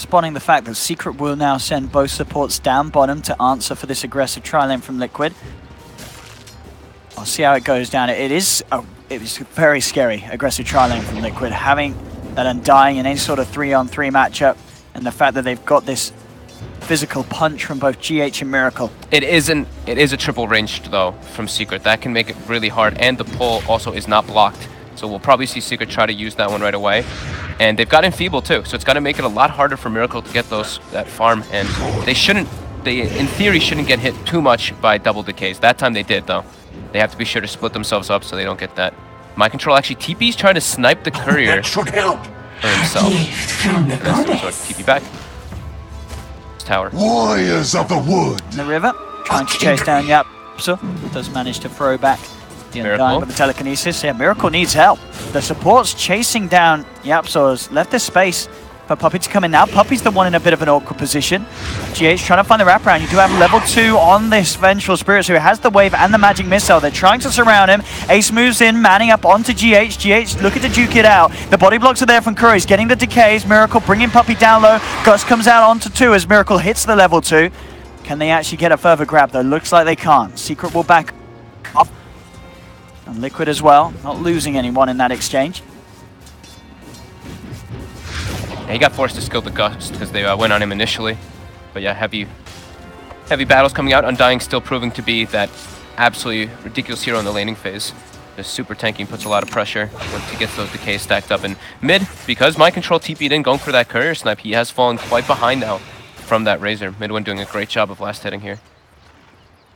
spotting the fact that Secret will now send both supports down bottom to answer for this aggressive tri-lane from Liquid. I'll see how it goes down. It is very scary, aggressive tri-lane from Liquid. Having that Undying in any sort of 3-on-3 matchup, and the fact that they've got this physical punch from both GH and Miracle. It is a triple ranged though from Secret. That can make it really hard, and the pull also is not blocked. So we'll probably see Secret try to use that one right away. And they've got Enfeeble too, so it's going to make it a lot harder for Miracle to get that farm. And they in theory shouldn't get hit too much by double decays. That time they did though. They have to be sure to split themselves up so they don't get that. Mind Control actually TP's trying to snipe the courier for himself. TP back. Tower. Warriors of the wood. In the river, trying to chase down Yapso. Does manage to throw back the Undying with the telekinesis. Yeah, Miracle needs help. The support's chasing down Yapso. Has left this space for Puppey to come in now. Puppey's the one in a bit of an awkward position. GH trying to find the wraparound. You do have level 2 on this Vengeful Spirit, so he has the wave and the magic missile. They're trying to surround him. Ace moves in, manning up onto GH. GH looking to duke it out. The body blocks are there from Kuro. He's getting the decays. Miracle bringing Puppey down low. Gus comes out onto 2 as Miracle hits the level 2. Can they actually get a further grab though? Looks like they can't. Secret will back off. And Liquid as well. Not losing anyone in that exchange. Yeah, he got forced to skill the Gust because they went on him initially. But yeah, heavy battles coming out. Undying still proving to be that absolutely ridiculous hero in the laning phase. Just super tanking, puts a lot of pressure once he gets those decays stacked up. And mid, because Mind Control TP'd in going for that courier snipe, he has fallen quite behind now from that Razor. Midwin doing a great job of last hitting here.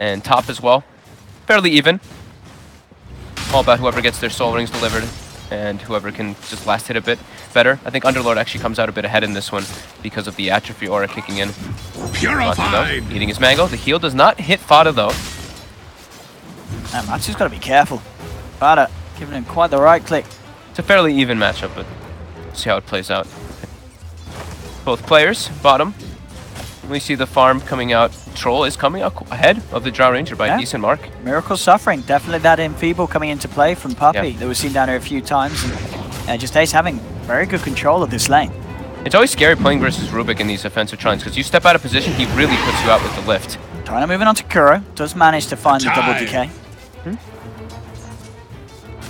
And top as well, fairly even. All about whoever gets their soul rings delivered and whoever can just last hit a bit better. I think Underlord actually comes out a bit ahead in this one because of the atrophy aura kicking in. Purified. Eating his mango. The heal does not hit Fada though. Matsu's got to be careful. Fada giving him quite the right click. It's a fairly even matchup, but we'll see how it plays out. Both players, bottom. We see the farm coming out. Troll is coming out ahead of the Drow Ranger by a decent mark. Miracle suffering. Definitely that Enfeeble coming into play from Puppey that we've seen down here a few times. And just Ace having very good control of this lane. It's always scary playing versus Rubik in these offensive trines because you step out of position, he really puts you out with the lift. Trying to move it onto Kuro. Does manage to find the double decay.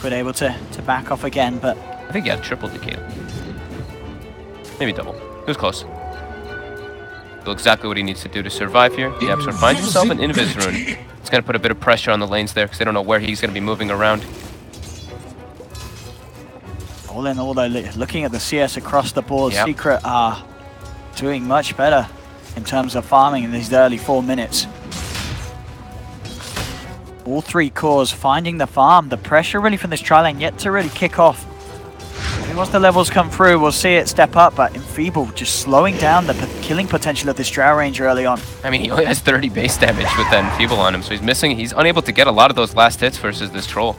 But able to back off again, but... I think he had triple decay. Maybe double. It was close. Exactly what he needs to do to survive here. The Absol finds himself an Invis rune. It's going to put a bit of pressure on the lanes there because they don't know where he's going to be moving around. All in all though, looking at the CS across the board, Secret are doing much better in terms of farming in these early 4 minutes. All 3 cores finding the farm. The pressure really from this tri-lane yet to really kick off. Once the levels come through, we'll see it step up, but Enfeeble just slowing down the killing potential of this Drow Ranger early on. I mean, he only has 30 base damage with that Enfeeble on him, so he's unable to get a lot of those last hits versus this Troll.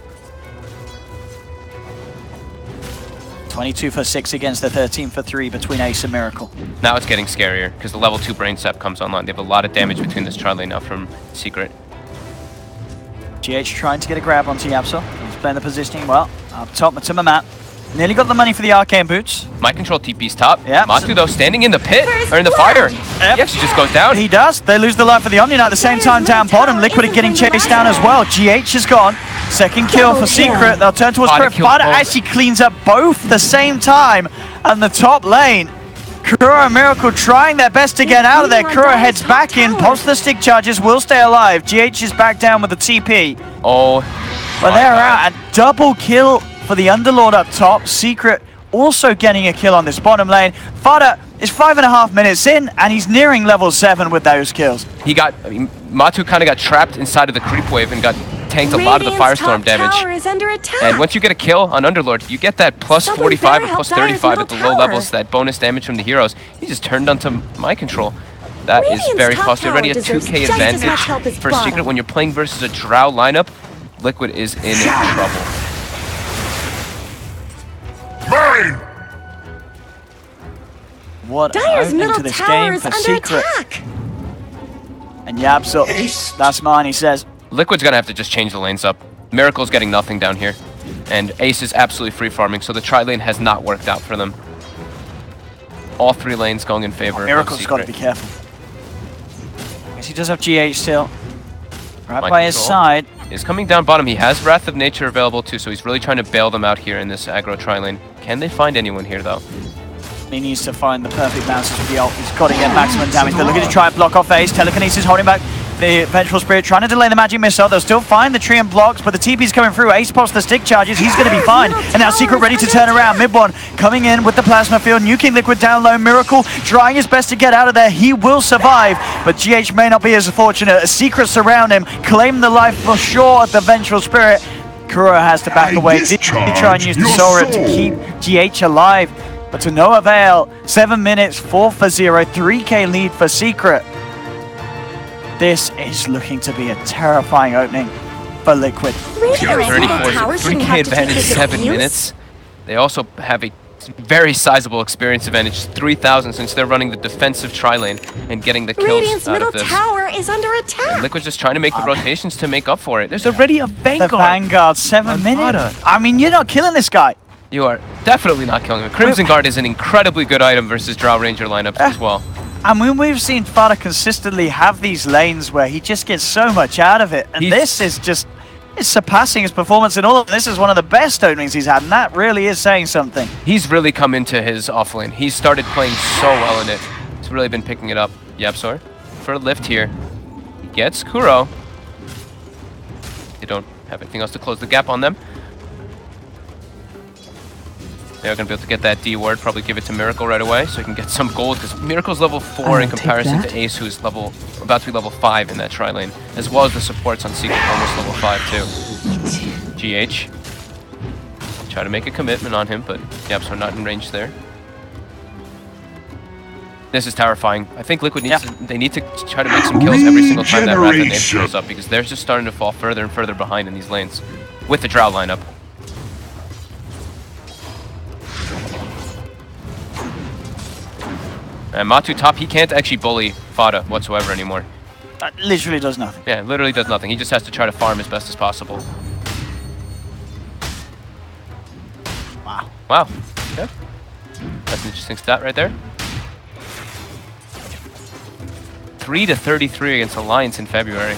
22 for 6 against the 13 for 3 between Ace and Miracle. Now it's getting scarier, because the level 2 Brain Sap comes online. They have a lot of damage between this tri-lane now from Secret. GH trying to get a grab onto Yapso. He's playing the positioning well. Up top, Matuma Map. Nearly got the money for the Arcane Boots. Mind Control TP's top. Matu though standing in the pit, or in the fire. He actually just goes down. He does. They lose the life of the Omni Knight at the same time down bottom. Liquid getting chased down as well. GH is gone. Second kill for Secret. They'll turn towards Spirit. Fada actually cleans up both the same time. And the top lane, Kuro and Miracle trying their best to get out of there. Kuro heads back in, pops the stick charges, will stay alive. GH is back down with the TP. Oh. But they're out. A double kill for the Underlord up top. Secret also getting a kill on this bottom lane. Fada is 5.5 minutes in, and he's nearing level 7 with those kills. Matu kind of got trapped inside of the creep wave and got tanked a lot of the Firestorm damage. And once you get a kill on Underlord, you get that plus 45 or plus 35 at the low levels, that bonus damage from the heroes. He just turned onto Mind Control. That is very costly. Already a 2k advantage for Secret when you're playing versus a Drow lineup. Liquid is in trouble. What an opening to this game for Secret. And Yab's up. That's mine, he says. Liquid's gonna have to just change the lanes up. Miracle's getting nothing down here. And Ace is absolutely free farming, so the tri-lane has not worked out for them. all three lanes going in favor of Miracle's got to Secret. be careful. Yes, he does have GH still. Right Mind by his control. side. Is coming down bottom. He has Wrath of Nature available too, so he's really trying to bail them out here in this aggro tri-lane. Can they find anyone here though? He needs to find the perfect bounces with the ult. He's got to get maximum damage. They're looking to try and block off Ace. Telekinesis holding back the Vengeful Spirit, trying to delay the magic missile. They'll still find the tree and blocks, but the TP's coming through. Ace pops the stick charges. He's going to be fine. And now Secret ready to turn around. Mid one coming in with the plasma field. Nuking Liquid down low. Miracle trying his best to get out of there. He will survive, but GH may not be as fortunate. Secret surround him, claim the life for sure of the Vengeful Spirit. Kuro has to back away. Did try and use the Sora to keep GH alive, but to no avail. 7 minutes, 4 for 0, 3k lead for Secret. This is looking to be a terrifying opening for Liquid. 3k advantage, 7 minutes. They also have a very sizable experience advantage, 3,000, since they're running the defensive tri-lane and getting the kills Radiant's out middle of this. tower is under attack. And Liquid's just trying to make the rotations to make up for it. There's already a The Vanguard. Vanguard, 7 minutes. I mean, you're not killing this guy. You are definitely not killing him. Crimson Guard is an incredibly good item versus Drow Ranger lineups as well. I mean, we've seen Fada consistently have these lanes where he just gets so much out of it. And this is just, it's surpassing his performance in all of them. This is one of the best openings he's had, and that really is saying something. He's really come into his offlane. He started playing so well in it. He's really been picking it up. YapzOr for a lift here. He gets Kuro. They don't have anything else to close the gap on them. They're going to be able to get that D ward, probably give it to Miracle right away so he can get some gold, because Miracle's level 4 in comparison to Ace, who's about to be level 5 in that tri-lane, as well as the supports on Secret, almost level 5 too. GH. Try to make a commitment on him, but YapzOr not in range there. This is terrifying. I think Liquid needs to, they need to try to make some kills every single time that Wrath of Nature shows up, because they're just starting to fall further and further behind in these lanes with the Drow lineup. And Matu top, he can't actually bully Fada whatsoever anymore. That literally does nothing. Yeah, literally does nothing. He just has to try to farm as best as possible. Wow. Wow. Okay. That's an interesting stat right there. 3 to 33 against Alliance in February.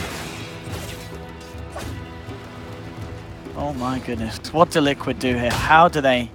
Oh my goodness. What do Liquid do here? How do they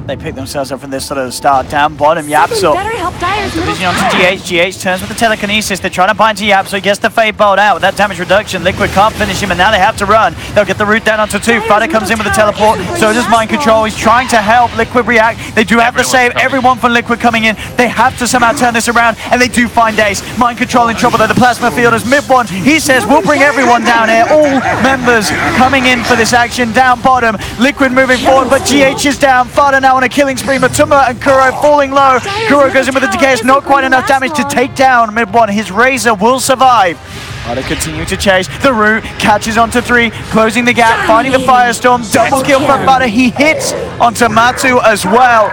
pick themselves up from this sort of start? Down bottom, YapzOr. Better help Dire's middle Division onto tower. GH. GH turns with the telekinesis. They're trying to bind to YapzOr. He gets the Fade Bolt out with that damage reduction. Liquid can't finish him, and now they have to run. They'll get the root down onto 2. Fada comes in with the teleport. So does Mind Control. He's trying to help Liquid react. They do have the save. Everyone from Liquid coming in. They have to somehow turn this around, and they do find Ace. Mind Control in trouble though. The plasma field is mid one. He says, we'll bring everyone down here. All members coming in for this action. Down bottom. Liquid moving forward, but GH is down. Fada now on a killing spree. Matuma and Kuro falling low. Kuro goes in with the decay. It's not quite enough damage to take down mid one. His Razor will survive. Fada continue to chase. The root catches onto 3, closing the gap, finding the Firestorm. Double kill from Fada. He hits onto Matu as well.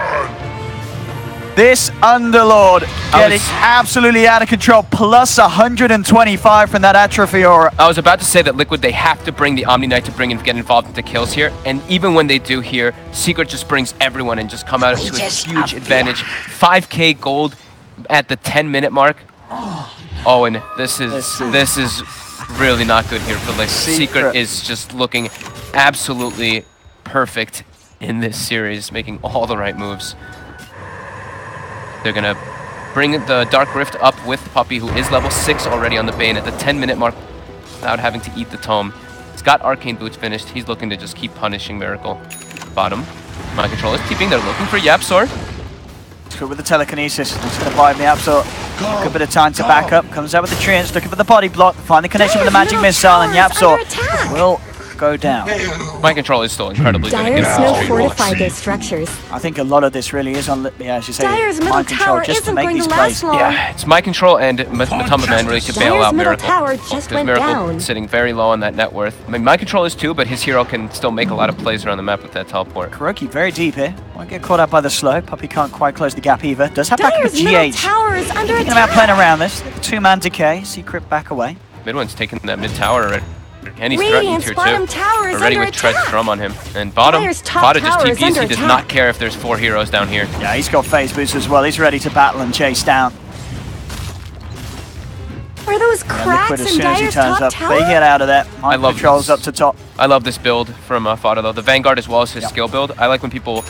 This Underlord getting absolutely out of control, plus 125 from that Atrophy Aura. I was about to say that Liquid, they have to bring the Omni Knight to get involved into kills here, and even when they do here, Secret just brings everyone and just come out to a huge advantage. 5k gold at the 10-minute mark. Oh, and this is really not good here for Liquid. Secret is just looking absolutely perfect in this series, making all the right moves. They're going to bring the Dark Rift up with Puppey, who is level 6 already on the Bane at the 10-minute mark without having to eat the Tome. He's got Arcane Boots finished. He's looking to just keep punishing Miracle. Bottom. Mind Control is keeping. They're looking for YapzOr. Good with the telekinesis. Just going to buy him the YapzOr. Good bit of time to back up. Comes out with the treants, looking for the body block. Find the connection with the magic missile, and YapzOr will go down. Mind Control is still incredibly good Dire's against no Street fortify Walks. their structures. I think a lot of this really is on, as you say, Dire's middle Mind Control tower just to isn't make going these to plays. last long. Yeah, it's Mind Control and Matamba Man really to bail Dire's out middle Miracle. tower just went Miracle down. sitting very low on that net worth. I mean, Mind Control is too, but his hero can still make a lot of plays around the map with that teleport. Kuroki very deep here. Won't get caught up by the slow. Puppey can't quite close the gap either. Does have back up with Dire's middle GH. tower is under Thinking about attack. playing around this. 2-man decay. Secret back away. Mid one's taking that mid tower already. And he's threatening Radiant's tier bottom 2. tower is Already under with Tread's attack. drum on him. And bottom, Dire's top Fada just tower is TPs. under He does attack. not care if there's 4 heroes down here. Yeah, he's got phase boots as well. He's ready to battle and chase down. Are those Yeah, cracks Liquid, as in soon as he Dire's turns top up, tower? they get out of there. I love Controls this. up to top. I love this build from Fada though. The Vanguard as well as his skill build. I like when people...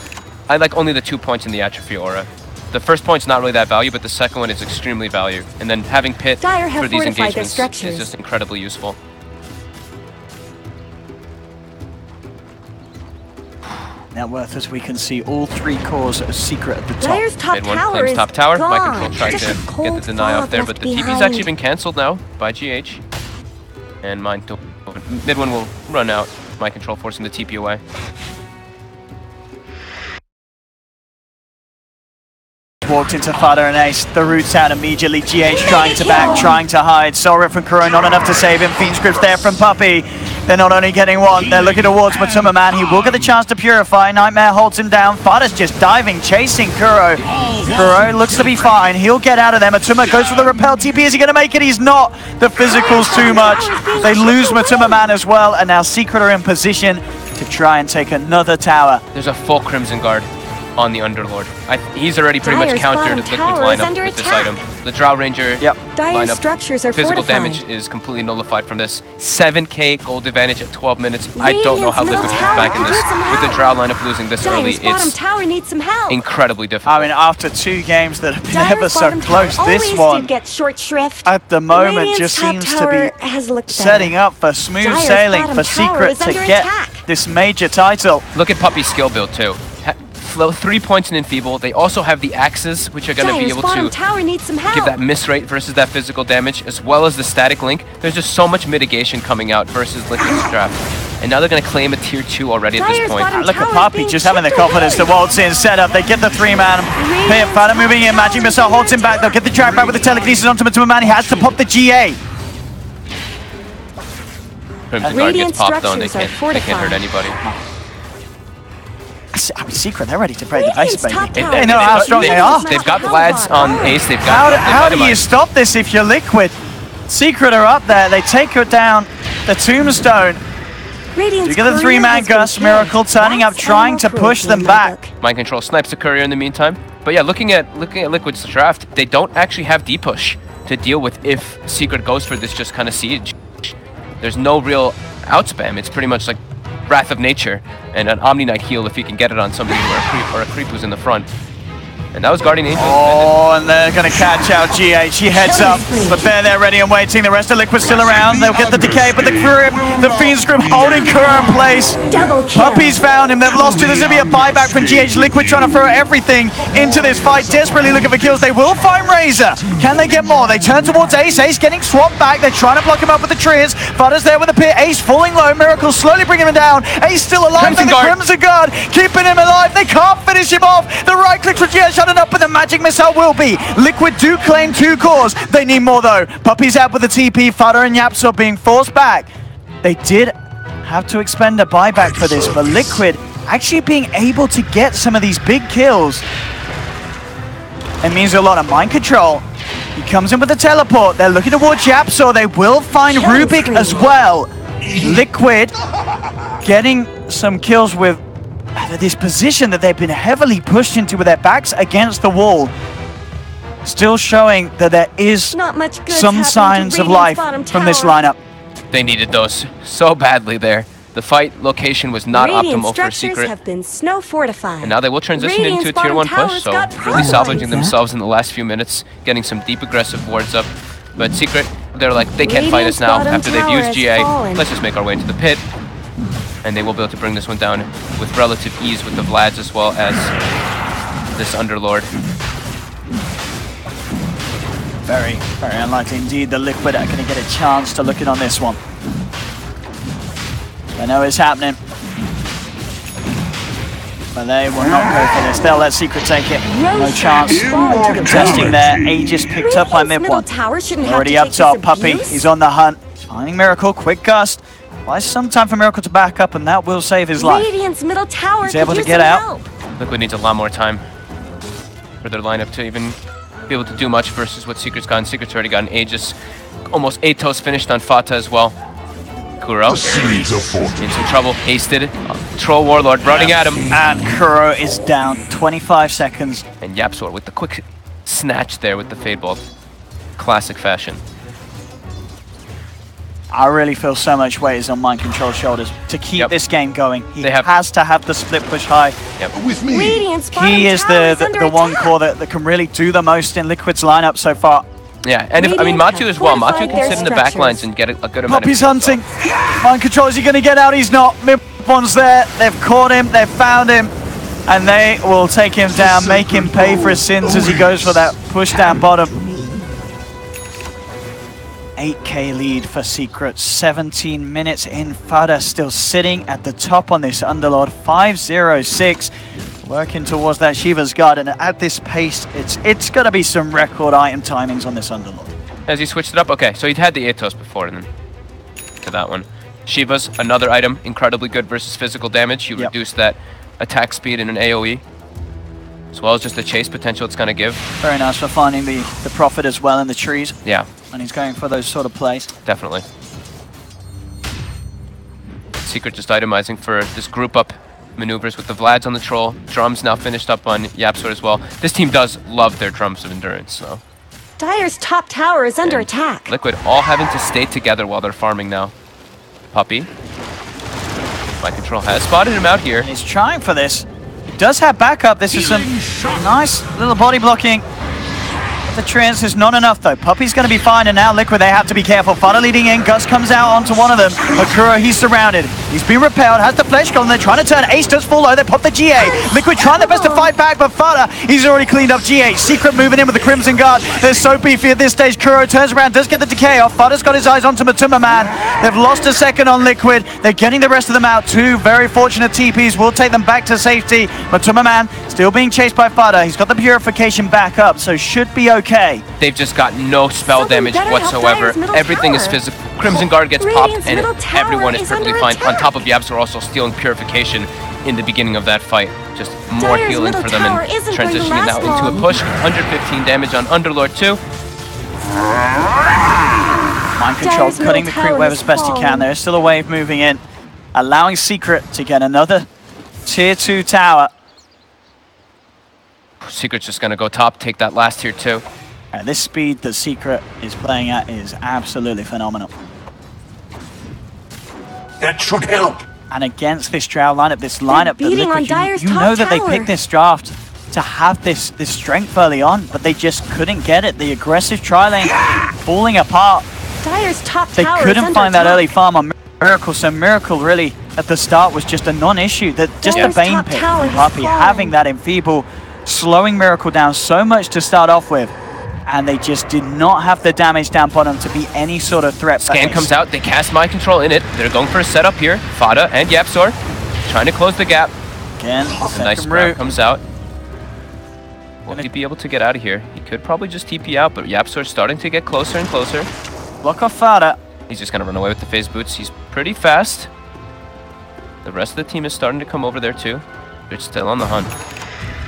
I like only the 2 points in the Atrophy Aura. The first point's not really that value, but the second one is extremely value. And then having Pit Dire have for these fortified their engagements structures. is just incredibly useful. Now worth, as we can see, all 3 cores of Secret at the top. Dire's top Mid one tower claims is top tower. gone. My control tried Just to a get cold the deny off fog there, left but the TP's behind. actually been cancelled now by GH. And mine to mid one will run out. My control forcing the TP away. Walked into Fada and Ace. The root's out immediately. GH trying to back, trying to hide. Solra from Kuro, not enough to save him. Fiend's Grip's there from Puppey. They're not only getting one, they're looking towards Matuma Man. He will get the chance to purify. Nightmare holds him down. Fada's just diving, chasing Kuro. Kuro looks to be fine. He'll get out of there. Matuma goes for the repel TP. Is he going to make it? He's not. The physical's too much. They lose Matuma Man as well, and now Secret are in position to try and take another tower. There's a full Crimson Guard on the Underlord. He's already pretty much Dire's countered bottom Liquid's tower is lineup under with this attack. item. The Drow Ranger Dire's lineup, structures are physical fortified. damage is completely nullified from this. 7k gold advantage at 12 minutes. I don't know how Radiant's Liquid middle comes back in tower this. needs some With the help. Drow lineup losing this early, Dire's bottom it's tower needs some help. incredibly difficult. I mean, after 2 games that have been Dire's ever so bottom close, tower this always one did get short shrift. at the moment Radiant's just top seems to tower be has looked setting better. up for smooth Dire's sailing bottom for tower Secret is to under get attack. this major title. Look at Puppey's skill build too. 3 points in Enfeeble. They also have the axes, which are going to be Dire's able bottom to tower needs some help. give that miss rate versus that physical damage, as well as the static link. There's just so much mitigation coming out versus Liquid's draft. And now they're going to claim a tier 2 already at this Dire's point. bottom Look at tower's Poppy being just having the chipped confidence to away. waltz in, set up. They get the 3-man. Pit, Fada moving in, Magic Missile holds him back. They'll get the drag back with the telekinesis onto Matuma Man. He has to pop the GA. Crimson Guard Radiant gets popped though, and they structures can't are hurt fortified. anybody. I mean, Secret, they're ready to break the base, Radiant's baby. top tower They know how strong they are. They've got Vlad's on Ace. They've got How do you Vitamite. stop this if you're Liquid? Secret are up there. They take her down. The Tombstone. Radiant's You get the career 3-man has been Gus, killed. Miracle turning up, That's trying to animal push them cruelty in my back. book. Mind Control snipes the courier in the meantime. But yeah, looking at Liquid's draft, they don't actually have D-push to deal with if Secret goes for this just kind of siege. There's no real outspam. It's pretty much like Wrath of Nature and an Omni Knight heal if he can get it on somebody or a creep who's in the front. And that was Guardian Angel. Oh, and they're going to catch out GH. He heads up, but they're ready and waiting. The rest of Liquid still around. They'll get the decay, but the Fiend's Grip holding Kuro in place. Double kill. Puppy's found him. They've lost 2. There's going to be a buyback from GH. Liquid trying to throw everything into this fight, desperately looking for kills. They will find Razor. Can they get more? They turn towards Ace. Ace getting swapped back. They're trying to block him up with the Triers. Fada's there with the Pit. Ace falling low. Miracle slowly bringing him down. Ace still alive. Crimson The Guard. Crimson Guard keeping him alive. They can't finish him off. The right click for GH shut it up, but the Magic Missile will be. Liquid do claim 2 cores. They need more though. Puppy's out with the TP. Fada and Yapso being forced back. They did have to expend a buyback for this, but Liquid actually being able to get some of these big kills. It means a lot of mind control. He comes in with the teleport. They're looking towards Yapso. They will find Killing Rubik spree. as well. Liquid getting some kills with this position that they've been heavily pushed into with their backs against the wall. Still showing that there is Not much good some signs of life from this lineup. They needed those so badly there. The fight location was not Radiant optimal for structures Secret. have been snow fortified. And now they will transition Radiant's into a tier 1 bottom push, tower's so got really problems. salvaging themselves in the last few minutes, getting some deep aggressive wards up. But Secret, they're like, they can't fight us Radiant's now bottom after they've tower used has GA. fallen. Let's just make our way into the pit. And they will be able to bring this one down with relative ease with the Vlads as well as this Underlord. Very, very unlikely indeed. The Liquid are going to get a chance to look in on this one. I know it's happening. But they will not go for this. They'll let Secret take it. No chance. Contesting there. Aegis picked up by Radiant's mid middle one. tower shouldn't have Already to up take this top. Puppy, abuse. he's on the hunt. He's finding Miracle. Quick gust. Buys some time for Miracle to back up, and that will save his life. Radiant's middle tower He's could able to use get some out. help. Liquid needs a lot more time for their lineup to even be able to do much versus what Secret's gotten. Secret's already gotten Aegis. Almost 8 toes finished on Fata as well. Kuro The seeds of fortune. in some trouble. Hasted. Troll Warlord running at him. And Kuro is down 25 seconds. And Yapsor with the quick snatch there with the Fade Bolt. Classic fashion. I really feel so much weight is on Mind Control's shoulders to keep this game going. He has to have the split push high. With me. Radiant's bottom He is tower the one attack. core that can really do the most in Liquid's lineup so far. Yeah, and if, I mean, Matu as well. Matu can sit in the back lines and get a good amount Poppy's of hunting. Mind Control, is he going to get out? He's not. Mid-one's there. They've caught him. They've found him. And they will take him down, make him pay for his sins as he goes for that push down bottom. 8k lead for Secret, 17 minutes in. Fada still sitting at the top on this Underlord, 5-0-6, working towards that Shiva's Guard, and at this pace, it's going to be some record item timings on this Underlord. Has he switched it up? Okay, so he'd had the Atos before, and then to that one. Shiva's, another item, incredibly good versus physical damage. You reduce that attack speed in an AoE, as well as just the chase potential it's going to give. Very nice for finding the Prophet as well in the trees. Yeah. And he's going for those sort of plays. Definitely. Secret just itemizing for this group up maneuvers with the Vlads on the Troll. Drums now finished up on Yapsor as well. This team does love their Drums of Endurance, so. Dire's top tower is under attack. Liquid all having to stay together while they're farming now. Puppy. Mind Control has spotted him out here. And he's trying for this. He does have backup. This is some nice little body blocking. The trance is not enough though. Puppy's going to be fine, and now Liquid, they have to be careful. Fada leading in, Gus comes out onto one of them. Akura, he's surrounded. He's been repelled, has the flesh golem. They're trying to turn. Ace does fall low, they pop the GA. Liquid trying their best to fight back, but Fada, he's already cleaned up GA. Secret moving in with the Crimson Guard. They're so beefy at this stage. Kuro turns around, does get the decay off. Fada's got his eyes onto Matuma Man. They've lost a second on Liquid. They're getting the rest of them out. Two very fortunate TPs will take them back to safety. Matuma Man still being chased by Fada. He's got the purification back up, so should be okay. They've just got no spell damage whatsoever. Everything is physical. Crimson Guard gets popped, and everyone is perfectly fine. On top of Yapsor also stealing purification in the beginning of that fight. Just more healing for them and transitioning now into a push. 115 damage on Underlord 2. Mind Control cutting the creep web as best he can. There's still a wave moving in, allowing Secret to get another tier 2 tower. Secret's just going to go top, take that last tier 2. At this speed that Secret is playing at is absolutely phenomenal. That should help. And against this Drow lineup, this lineup that beating on Liquid, Dire's you top know that they tower. picked this draft to have this strength early on, but they just couldn't get it. The aggressive tri-lane falling apart. Dire's top They tower couldn't is find that under early attack. farm on Miracle, so Miracle really at the start was just a non-issue. That just a Dire's Bane top pick tower from has Puppy, fallen. having that enfeeble, slowing Miracle down so much to start off with, and they just did not have the damage down bottom to be any sort of threat. Scan comes out, they cast Mind Control in it. They're going for a setup here. Fada and Yapsor trying to close the gap. Again, A nice second sprout route. comes out. Will he be able to get out of here? He could probably just TP out, but Yapsor's starting to get closer and closer. Block off Fada. He's just going to run away with the phase boots. He's pretty fast. The rest of the team is starting to come over there too. They're still on the hunt.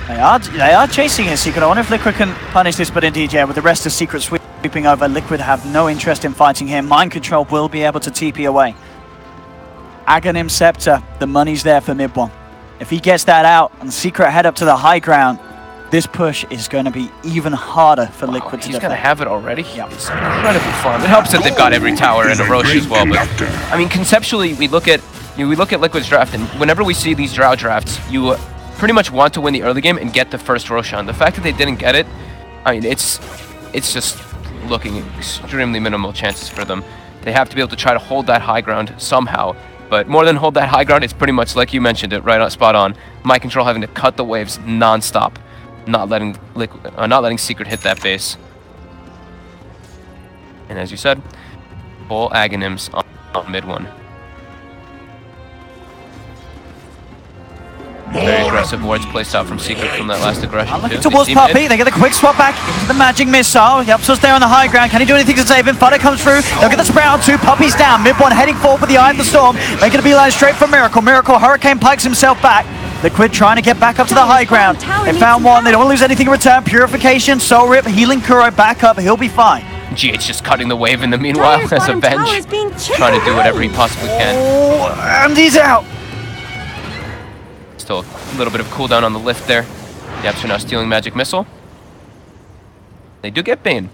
They are chasing his Secret. I wonder if Liquid can punish this, but indeed, yeah, with the rest of Secret sweeping over, Liquid have no interest in fighting him. Mind Control will be able to TP away. Aghanim Scepter, the money's there for mid one. If he gets that out and Secret head up to the high ground, this push is going to be even harder for Liquid to He's defend. going to have it already? Yep. It's incredibly fun. It helps that they've got every tower and a Roche as well, but I mean, conceptually, we look at Liquid's draft, and whenever we see these Drow drafts, you pretty much want to win the early game and get the first Roshan. The fact that they didn't get it, I mean, it's just looking extremely minimal chances for them. They have to be able to try to hold that high ground somehow, but more than hold that high ground, it's pretty much like you mentioned it, right on, spot on. Mind Control having to cut the waves non-stop, not letting Secret hit that base. And as you said, full Aghanims on mid one. Very aggressive wards placed out from Secret from that last aggression. I'm looking too. towards Puppy. They get the quick swap back into the magic missile. Yapsor's there on the high ground. Can he do anything to save him? Fada comes through. They'll get the sprout. Two Puppy's down. Mid one heading forward with the Eye of the Storm. Making a beeline straight for Miracle. Miracle Hurricane pikes himself back. Liquid trying to get back up to the high ground. They found one. They don't want to lose anything in return. Purification, Soul Rip, healing Kuro back up. He'll be fine. GH just cutting the wave in the meanwhile Dire's as a bottom bench, tower is being chipped trying to do away. whatever he possibly can. Oh, and he's out. Still a little bit of cooldown on the lift there. Yaps are now stealing Magic Missile. They do get Bane.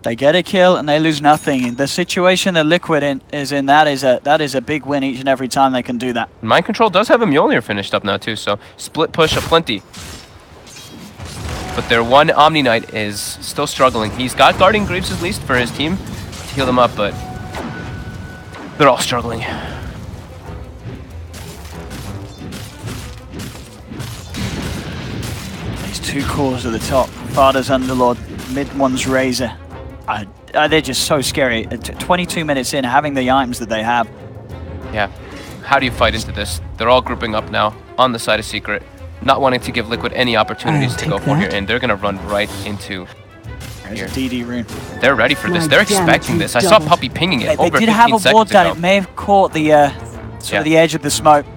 They get a kill and they lose nothing. The situation that Liquid is in, that is a big win each and every time they can do that. Mind Control does have a Mjolnir finished up now too, so split push aplenty. But their one Omni Knight is still struggling. He's got Guardian Greaves at least for his team to heal them up, but they're all struggling. These two cores at the top. Father's Underlord, mid one's Razor. They're just so scary. 22 minutes in, having the items that they have. Yeah. How do you fight into this? They're all grouping up now on the side of Secret, not wanting to give Liquid any opportunities to go for here, and they're going to run right into There's here. a DD rune. They're ready for this. They're expecting this. I saw Puppy pinging it They over did 15 have a seconds ward down. ago. It may have caught the sort of the edge of the smoke.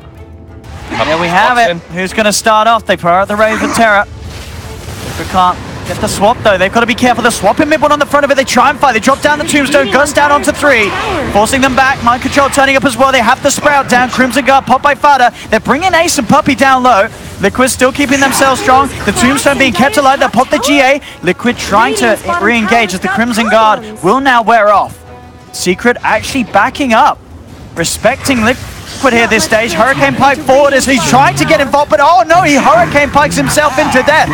Puppy There we have walks it. in. Who's going to start off? They prior the Raven Terror. Liquid can't get the swap though. They've got to be careful. The swap in mid one on the front of it. They try and fight. They drop down the Tombstone. Guns down onto 3. Forcing them back. Mind Control turning up as well. They have the Sprout down. Crimson Guard popped by Fada. They're bringing Ace and Puppy down low. Liquid still keeping themselves strong. The Tombstone being kept alive. They pop the GA. Liquid trying to re-engage as the Crimson Guard will now wear off. Secret actually backing up. Respecting Liquid here this stage. Hurricane Pike forward as he's trying to get involved, but oh no, he Hurricane Pikes himself into death.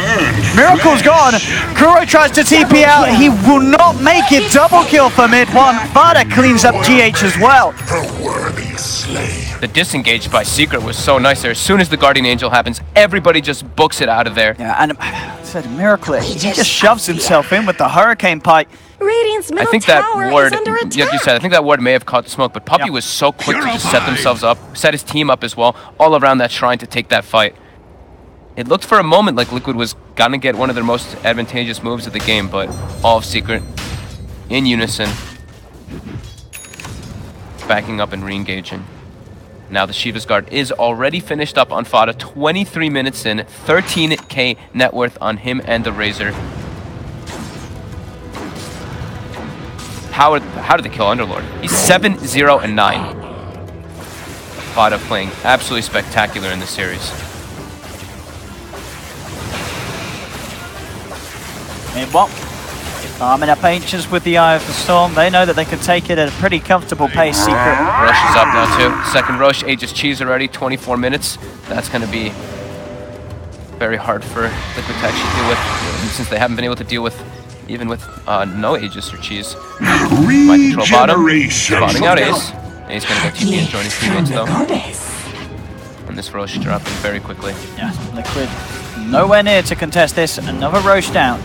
Miracle's gone. Kuro tries to TP out. He will not make it. Double kill for mid one. Fada cleans up GH as well. A worthy slave. The disengage by Secret was so nice there. As soon as the Guardian Angel happens, everybody just books it out of there. Yeah, and said Miracle, he just shoves himself in with the Hurricane Pike. Radiant's middle I think that tower ward, is under like you attack. said, I think that ward may have caught the smoke, but Puppy was so quick to just set themselves up, set his team up as well, all around that shrine to take that fight. It looked for a moment like Liquid was gonna get one of their most advantageous moves of the game, but all of Secret in unison, backing up and re-engaging. Now the Shiva's Guard is already finished up on Fada, 23 minutes in, 13k net worth on him and the Razor. How did they kill Underlord? He's 7-0 and 9. Fada playing absolutely spectacular in this series. Mid one. Arming up Ancients with the Eye of the Storm. They know that they can take it at a pretty comfortable pace. Secret. Roche is up now too. Second Roche, Aegis Cheese already, 24 minutes. That's going to be very hard for Liquid to actually deal with, since they haven't been able to deal with even with no Aegis or Cheese. Mind Control bottom, spotting out Ace. Ace going to go TP and join his teammates though. And this Roche dropping very quickly. Yeah, Liquid nowhere near to contest this. Another Roche down.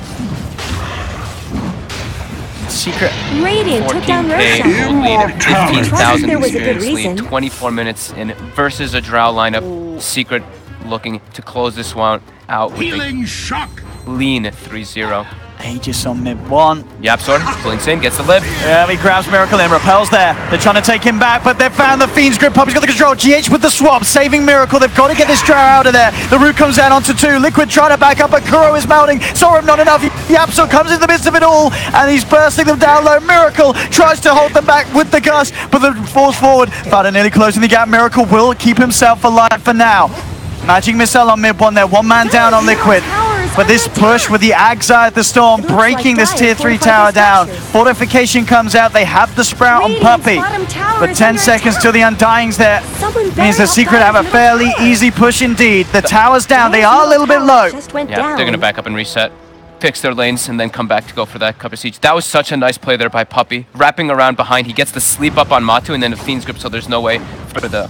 Secret. Radiant took down 14k Roshan. gold lead, 15,000 There was a good experience lead, reason. 24 minutes in versus a Drow lineup. Secret looking to close this one out with a shock. lean 3-0. Aegis on mid one. Yapsor blinks in, gets the lift. Yeah, he grabs Miracle in, repels there. They're trying to take him back, but they've found the Fiend's grip. Puppy's got the control. GH with the swap, saving Miracle. They've got to get this Drow out of there. The root comes down onto 2. Liquid trying to back up, but Kuro is melting. Sorum not enough. Yapsor comes in the midst of it all, and he's bursting them down low. Miracle tries to hold them back with the gust, but the force forward. Fada nearly closing the gap. Miracle will keep himself alive for now. Magic Missile on mid one there. One man down on Liquid. But this push with the Agzai at the Storm, breaking this tier 3 tower down. Fortification comes out, they have the Sprout on Puppy. But 10 seconds till the Undying's there. Means the Secret have a fairly easy push indeed. The tower's down, they are a little bit low. Yeah, they're going to back up and reset, fix their lanes, and then come back to go for that Cup of Siege. That was such a nice play there by Puppy. Wrapping around behind, he gets the sleep up on Matu, and then the Fiend's Grip, so there's no way for the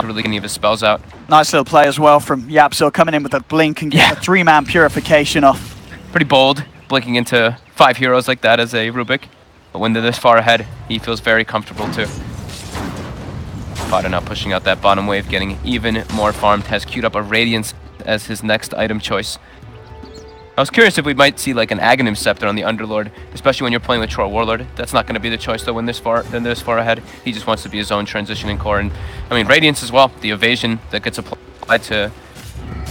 really any of his spells out. Nice little play as well from Yapsor, coming in with a blink and getting a 3-man purification off. Pretty bold, blinking into 5 heroes like that as a Rubik. But when they're this far ahead, he feels very comfortable too. Fada now pushing out that bottom wave, getting even more farmed. Has queued up a Radiance as his next item choice. I was curious if we might see like an Aghanim Scepter on the Underlord, especially when you're playing with Troll Warlord. That's not going to be the choice though when this far ahead. He just wants to be his own transitioning core. And I mean, Radiance as well, the evasion that gets applied to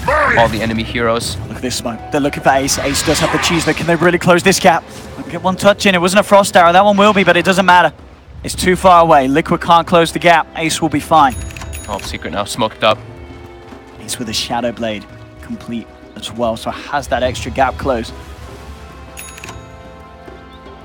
all the enemy heroes. Look at this smoke. They're looking for Ace. Ace does have the cheese, but can they really close this gap? Get one touch in. It wasn't a frost arrow. That one will be, but it doesn't matter. It's too far away. Liquid can't close the gap. Ace will be fine. Oh, Secret now smoked up. Ace with a Shadow Blade complete as well, so has that extra gap closed.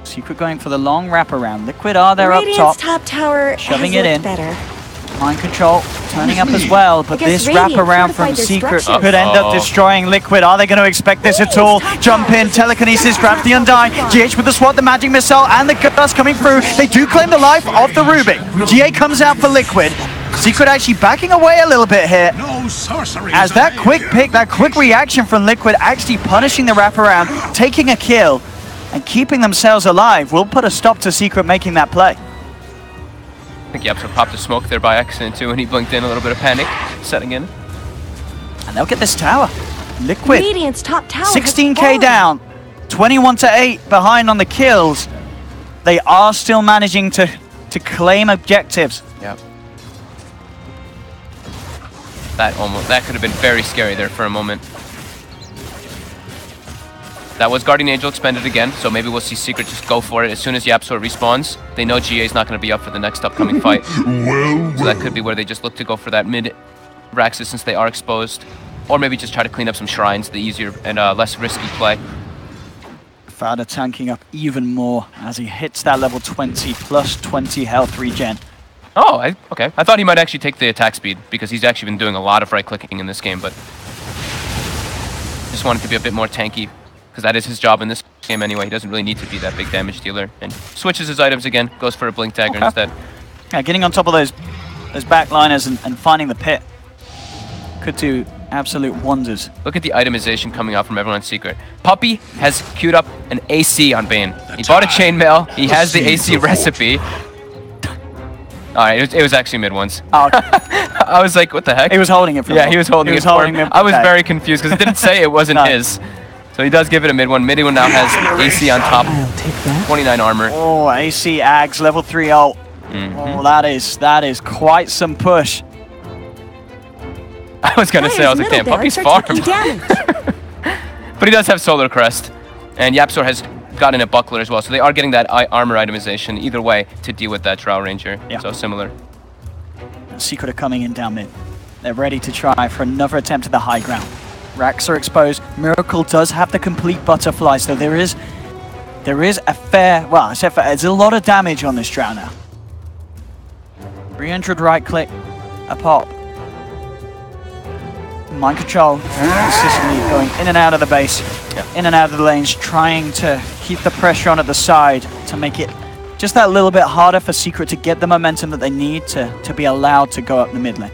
Secret going for the long wraparound. Liquid are there up Radiant's top. top tower Shoving has it looked in. better. Mind control turning up as well, but I guess this Radiant wraparound from fortified their Secret structures. could end up destroying Liquid. Are they going to expect this at all? Jump in, telekinesis, grabs the Undying. GH with the swat, the magic missile, and the dust coming through. They do claim the life of the Ruby. GA comes out for Liquid. Secret actually backing away a little bit here. No sorcery. As that quick pick, that quick reaction from Liquid actually punishing the wraparound, taking a kill, and keeping themselves alive will put a stop to Secret making that play. I think Yapso popped a smoke there by accident too, and he blinked in, a little bit of panic setting in. And they'll get this tower. Liquid, Radiant's top tower 16k down, 21-8 behind on the kills. They are still managing to claim objectives. Yep. That could have been very scary there for a moment. That was Guardian Angel expended again, so maybe we'll see Secret just go for it. As soon as Yapso respawns, they know GA is not going to be up for the next upcoming fight. So that could be where they just look to go for that mid Raxus since they are exposed. Or maybe just try to clean up some shrines, the easier and less risky play. Fada tanking up even more as he hits that level 20 plus 20 health regen. Oh, okay. I thought he might actually take the attack speed because he's actually been doing a lot of right-clicking in this game, but just wanted to be a bit more tanky because that is his job in this game anyway. He doesn't really need to be that big damage dealer. And switches his items again, goes for a Blink Dagger instead. Yeah, getting on top of those backliners and finding the pit could do absolute wonders. Look at the itemization coming out from everyone's Secret. Puppy has queued up an AC on Bane. He bought a chainmail. He has the AC recipe. Alright, it was actually mid ones. Oh, okay. I was like, what the heck? He was holding it for Yeah, he was holding it for him. I was okay. very confused because it didn't say it wasn't his. So he does give it a mid one. Mid one now has AC on top. 29 armor. Oh, AC Ags, level 3 ult. Oh, that is quite some push. I was gonna say, I was like, damn, Puppy's farmed. But he does have Solar Crest. And Yapsor has gotten a Buckler as well. So they are getting that armor itemization either way to deal with that Drow Ranger. Yeah. So similar. Secret are coming in down mid. They're ready to try for another attempt at the high ground. Racks are exposed. Miracle does have the complete butterfly, so there is a fair, well, I said fair, there's a lot of damage on this Drow now. 300 right click, a pop. Mind control, consistently going in and out of the base, in and out of the lanes, trying to keep the pressure on at the side to make it just that little bit harder for Secret to get the momentum that they need to be allowed to go up the mid lane.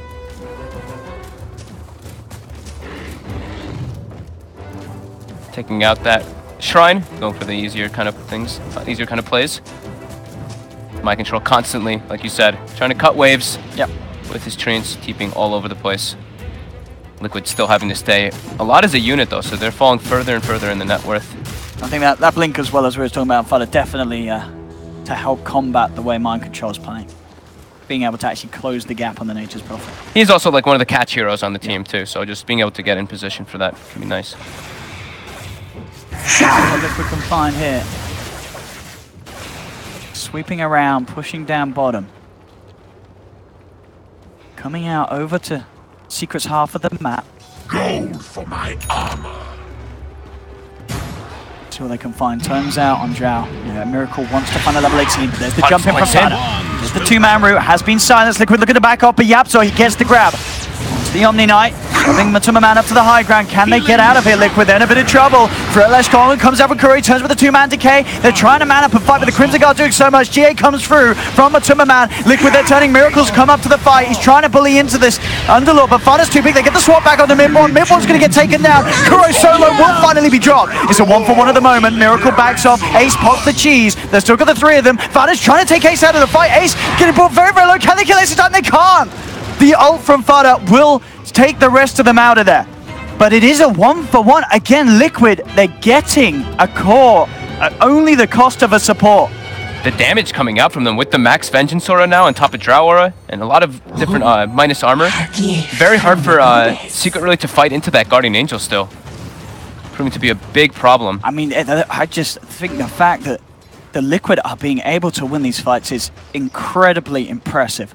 Taking out that shrine, going for the easier kind of things, easier kind of plays. Mind control constantly, like you said, trying to cut waves. Yep. With his trains keeping all over the place. Liquid still having to stay a lot as a unit though, so they're falling further and further in the net worth. I think that blink as well as we were talking about, Fada, definitely to help combat the way Mind Control is playing. Being able to actually close the gap on the Nature's Prophet. He's also like one of the catch heroes on the team too, so just being able to get in position for that can be nice. What Liquid can find here. Sweeping around, pushing down bottom. Coming out over to Secret's half of the map. Gold for my armor. See what they can find. Turns out on Drow. Yeah, Miracle wants to find a level 18, but there's the jump in from Fada. There's the two-man route, has been silenced. Liquid looking to back up, but Yapso, he gets the grab. Onto the Omni Knight, shoving Matuma Man up to the high ground. Can they get out of here, Liquid? They're in a bit of trouble. Fretless Colin comes out with Curry, turns with the two-man decay. They're trying to man up and fight, but the Crimson Guard doing so much. GA comes through from Matuma Man. Liquid, they're turning. Miracles come up to the fight. He's trying to bully into this Underlord, but Fada's too big. They get the swap back onto Mid-1. Mid-1's going to get taken down. Kuro solo will finally be dropped. It's a 1-for-1 at the moment. Miracle backs off. Ace pops the cheese. They've still got the three of them. Fada's trying to take Ace out of the fight. Ace getting brought very, very low. Can they kill Ace in time? They can't. The ult from Fada will take the rest of them out of there. But it is a 1-for-1. Again, Liquid, they're getting a core at only the cost of a support. the damage coming out from them with the max vengeance aura now on top of drow aura and a lot of different minus armor. Very hard for Secret really to fight into that guardian angel still. Proving to be a big problem. I mean, I just think the fact that the Liquid are being able to win these fights is incredibly impressive.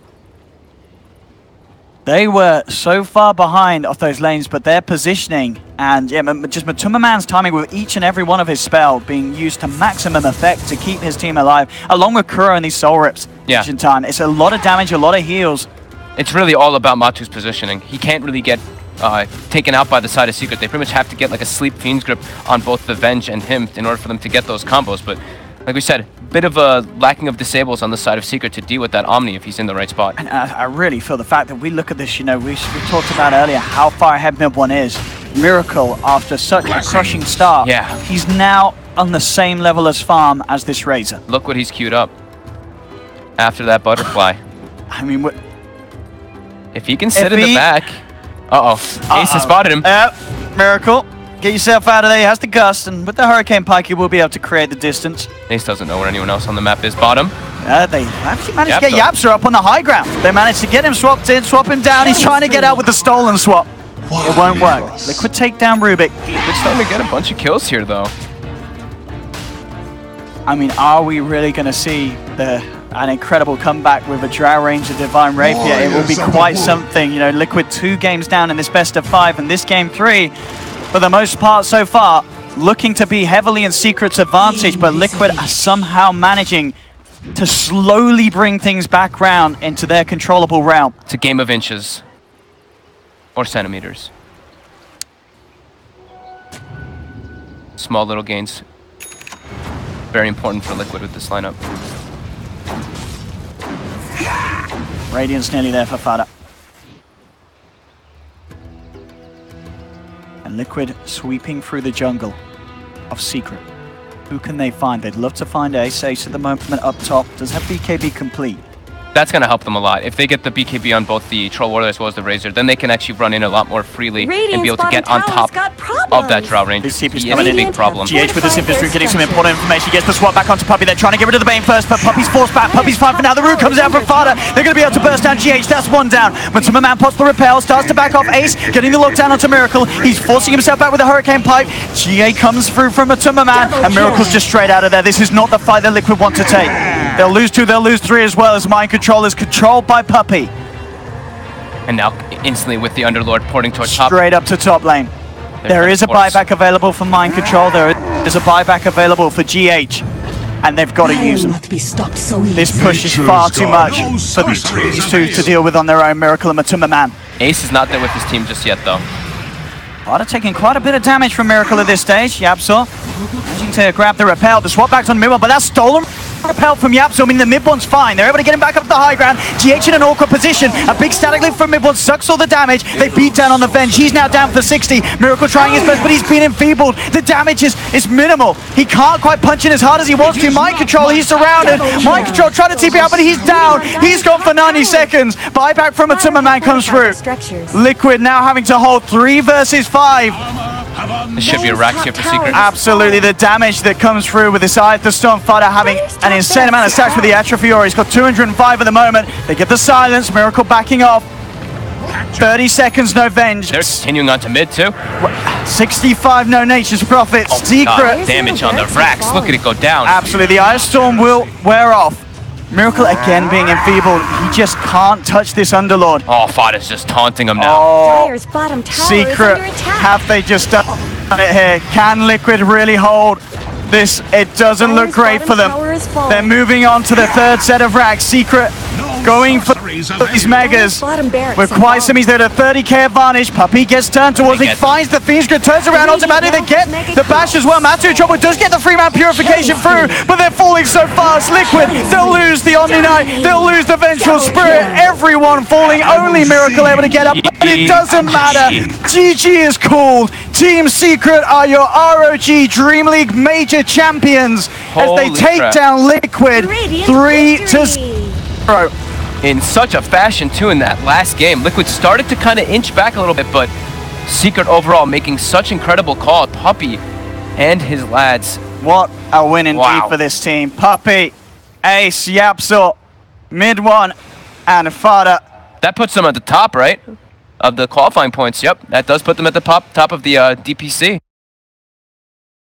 They were so far behind off those lanes, but their positioning and just Matuma Man's timing with each and every one of his spell being used to maximum effect to keep his team alive, along with Kuro and these soul rips each in time. It's a lot of damage, a lot of heals. It's really all about Matu's positioning. He can't really get taken out by the side of Secret. They pretty much have to get like a Sleep Fiend's grip on both the Venge and him in order for them to get those combos. But like we said, a bit of a lacking of disables on the side of Secret to deal with that Omni if he's in the right spot. And I really feel the fact that we look at this, you know, we talked about earlier how far ahead mid one is. Miracle, after such a crushing start, he's now on the same level as Farm as this Razor. Look what he's queued up after that butterfly. I mean, if he can sit in the back. Ace has spotted him. Miracle, get yourself out of there. He has the gust, and with the Hurricane Pike, he will be able to create the distance. Ace doesn't know where anyone else on the map is. Bottom. They actually managed to get Yapsa up on the high ground. They managed to get him swapped in, swap him down. He's trying to get out with the stolen swap. It won't work. Liquid take down Rubik. Liquid's starting to get a bunch of kills here, though. I mean, are we really going to see an incredible comeback with a Drow Ranger Divine Rapier? It will be quite something. You know, Liquid 2 games down in this best of 5, and this game 3, for the most part so far, looking to be heavily in Secret's advantage, but Liquid are somehow managing to slowly bring things back round into their controllable realm. It's a game of inches. Or centimeters. Small little gains. Very important for Liquid with this lineup. Radiant's nearly there for Fada. And Liquid sweeping through the jungle of Secret. Who can they find? They'd love to find Ace. Ace at the moment up top. Does have BKB complete. That's going to help them a lot. If they get the BKB on both the Troll Warrior as well as the Razor, then they can actually run in a lot more freely and be able to get on top of that Drow Ranger. This TP's he is a big problem. GH with this infantry getting some important information. He gets the swap back onto Puppey. They're trying to get rid of the Bane first, but Puppey's forced back. Puppey's fine for now. The root comes out from Fada. They're going to be able to burst down GH. That's one down. When Matuma Man pops the repel, starts to back off Ace, getting the lockdown onto Miracle. He's forcing himself back with the Hurricane Pipe. GA comes through from Matuma Man, and Miracle's just straight out of there. This is not the fight that Liquid want to take. They'll lose 2, they'll lose 3 as well, as Mind Control is controlled by Puppey. And now instantly with the Underlord porting towards top. Straight up to top lane. There is a buyback available for Mind Control. There is a buyback available for GH. And they've got to use them. This push is far too much for these two to deal with on their own. Miracle and Matuma Man. Ace is not there with his team just yet, though. Fada taking quite a bit of damage from Miracle at this stage. Yapsa managing to grab the repel. The swap back's on mid one, but that's stolen repel from Yapsa. I mean, the mid one's fine. They're able to get him back up to the high ground. GH in an awkward position. A big static lift from mid one sucks all the damage. They beat down on the Venge. He's now down for 60. Miracle trying his best, but he's been enfeebled. The damage is minimal. He can't quite punch in as hard as he wants to. Mind Control, he's surrounded. Mind Control trying to TP out, but he's down. He's gone for 90 seconds. Buyback from Matuma Man comes through. Liquid now having to hold 3 versus 5. This should be a Rax here for Secret. Absolutely, the damage that comes through with this Eye of the Storm. Fada having an insane amount of stacks with the Atrophy Aura. He's got 205 at the moment. They get the silence. Miracle backing off. 30 seconds, no Venge. They're continuing on to mid too. 65, no Nature's Prophet. Oh, Secret. God, damage on the Rax. Look at it go down. Absolutely, the Eye of Storm will wear off. Miracle again being enfeebled. He just can't touch this Underlord. Oh, Fada's just taunting him now. Oh, Secret, have they just done it here? Can Liquid really hold this? It doesn't look great for them. They're moving on to the 3rd set of racks. Secret going for these megas with quite some. He's there at a 30k advantage. Puppey gets turned towards him, finds the Fiend's Grid, turns around automatically. They get the bash as well. Matu in trouble, does get the 3-man purification through, but they're falling so fast. Liquid, they'll lose the Omni Knight, they'll lose the Vengeful Spirit. Everyone falling, only Miracle able to get up, but it doesn't matter. GG is called. Team Secret are your ROG Dream League major champions as they take down Liquid 3-0. In such a fashion too in that last game. Liquid started to kind of inch back a little bit, but Secret overall making such incredible call. Puppey and his lads. What a win indeed for this team. Puppey Ace, Yapsor, mid one, and Fada. That puts them at the top, right? Of the qualifying points. Yep, that does put them at the top of the DPC.